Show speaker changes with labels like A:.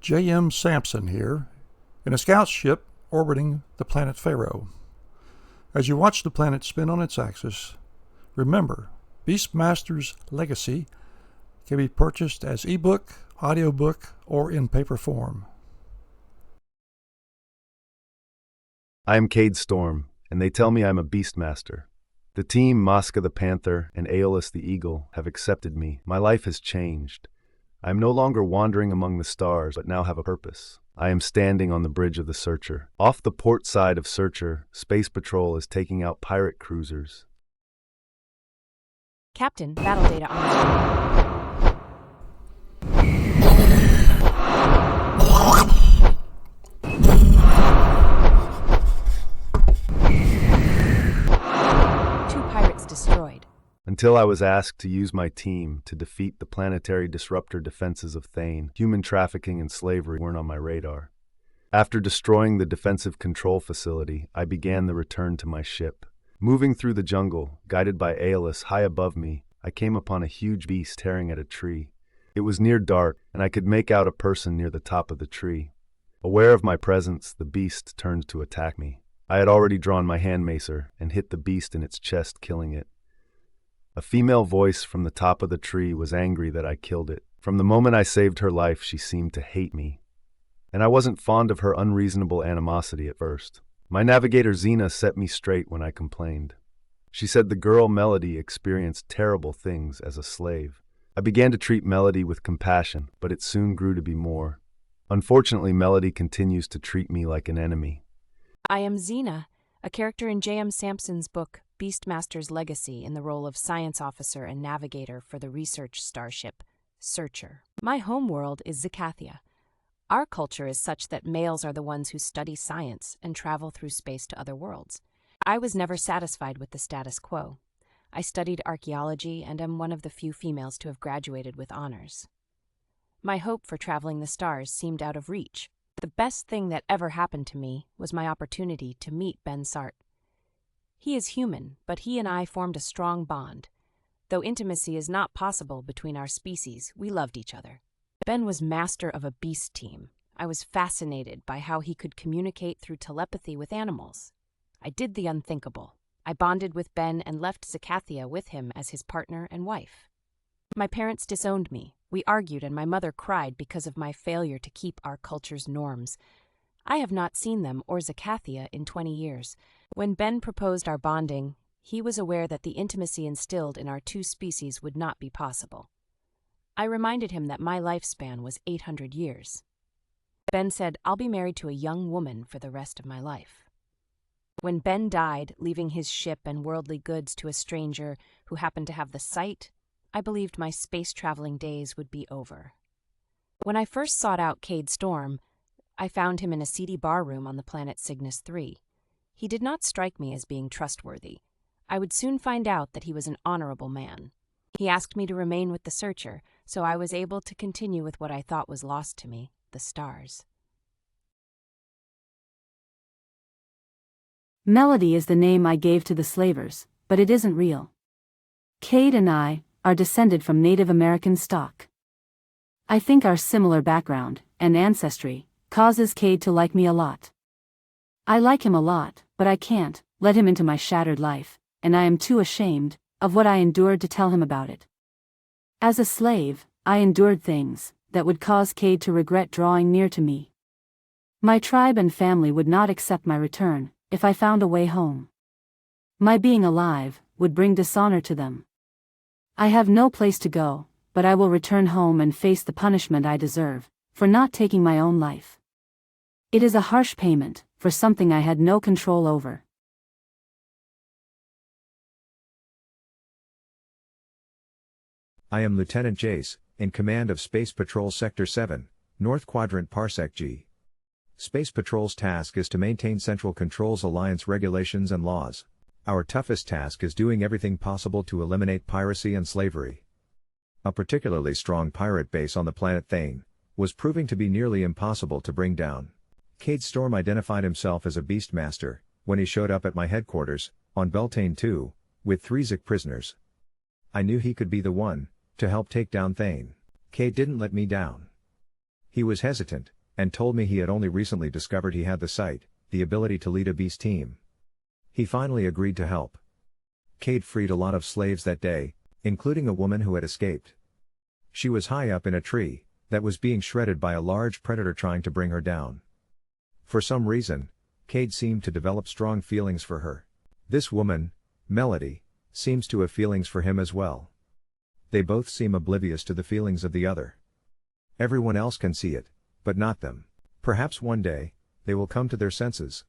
A: J.M. Sampson here, in a scout ship orbiting the planet Pharaoh. As you watch the planet spin on its axis, remember, Beastmaster's Legacy can be purchased as ebook, audiobook, or in paper form.
B: I am Cade Storm, and they tell me I'm a Beastmaster. The team, Mosca the Panther and Aimless the Eagle, have accepted me. My life has changed. I am no longer wandering among the stars, but now have a purpose. I am standing on the bridge of the Searcher. Off the port side of Searcher, Space Patrol is taking out pirate cruisers.
C: Captain, battle data on. Destroyed.
B: Until I was asked to use my team to defeat the planetary disruptor defenses of Thane, human trafficking and slavery weren't on my radar. After destroying the defensive control facility, I began the return to my ship. Moving through the jungle, guided by Aimless high above me, I came upon a huge beast tearing at a tree. It was near dark, and I could make out a person near the top of the tree. Aware of my presence, the beast turned to attack me. I had already drawn my hand macer and hit the beast in its chest, killing it. A female voice from the top of the tree was angry that I killed it. From the moment I saved her life, she seemed to hate me. And I wasn't fond of her unreasonable animosity at first. My navigator Xena set me straight when I complained. She said the girl Melody experienced terrible things as a slave. I began to treat Melody with compassion, but it soon grew to be more. Unfortunately, Melody continues to treat me like an enemy.
C: I am Xena, a character in J.M. Sampson's book, Beastmaster's Legacy, in the role of science officer and navigator for the research starship, Searcher. My homeworld is Zacathian. Our culture is such that males are the ones who study science and travel through space to other worlds. I was never satisfied with the status quo. I studied archaeology and am one of the few females to have graduated with honors. My hope for traveling the stars seemed out of reach. The best thing that ever happened to me was my opportunity to meet Ben Sart. He is human, but he and I formed a strong bond. Though intimacy is not possible between our species, we loved each other. Ben was master of a beast team. I was fascinated by how he could communicate through telepathy with animals. I did the unthinkable. I bonded with Ben and left Zacathian with him as his partner and wife. My parents disowned me. We argued and my mother cried because of my failure to keep our culture's norms. I have not seen them or Zacathian in 20 years. When Ben proposed our bonding, he was aware that the intimacy instilled in our two species would not be possible. I reminded him that my lifespan was 800 years. Ben said, "I'll be married to a young woman for the rest of my life." When Ben died, leaving his ship and worldly goods to a stranger who happened to have the sight, I believed my space-traveling days would be over. When I first sought out Cade Storm, I found him in a seedy barroom on the planet Cygnus 3. He did not strike me as being trustworthy. I would soon find out that he was an honorable man. He asked me to remain with the Searcher, so I was able to continue with what I thought was lost to me, the stars.
D: Melody is the name I gave to the slavers, but it isn't real. Cade and I are descended from Native American stock. I think our similar background and ancestry causes Cade to like me a lot. I like him a lot, but I can't let him into my shattered life, and I am too ashamed of what I endured to tell him about it. As a slave, I endured things that would cause Cade to regret drawing near to me. My tribe and family would not accept my return if I found a way home. My being alive would bring dishonor to them. I have no place to go, but I will return home and face the punishment I deserve for not taking my own life. It is a harsh payment for something I had no control over.
E: I am Lieutenant Jace, in command of Space Patrol Sector 7, North Quadrant Parsec G. Space Patrol's task is to maintain Central Control's Alliance regulations and laws. Our toughest task is doing everything possible to eliminate piracy and slavery. A particularly strong pirate base on the planet Thane was proving to be nearly impossible to bring down. Cade Storm identified himself as a Beastmaster when he showed up at my headquarters, on Beltane 2, with 3 Zik prisoners. I knew he could be the one to help take down Thane. Cade didn't let me down. He was hesitant, and told me he had only recently discovered he had the sight, the ability to lead a beast team. He finally agreed to help. Cade freed a lot of slaves that day, including a woman who had escaped. She was high up in a tree that was being shredded by a large predator trying to bring her down. For some reason, Cade seemed to develop strong feelings for her. This woman, Melody, seems to have feelings for him as well. They both seem oblivious to the feelings of the other. Everyone else can see it, but not them. Perhaps one day, they will come to their senses.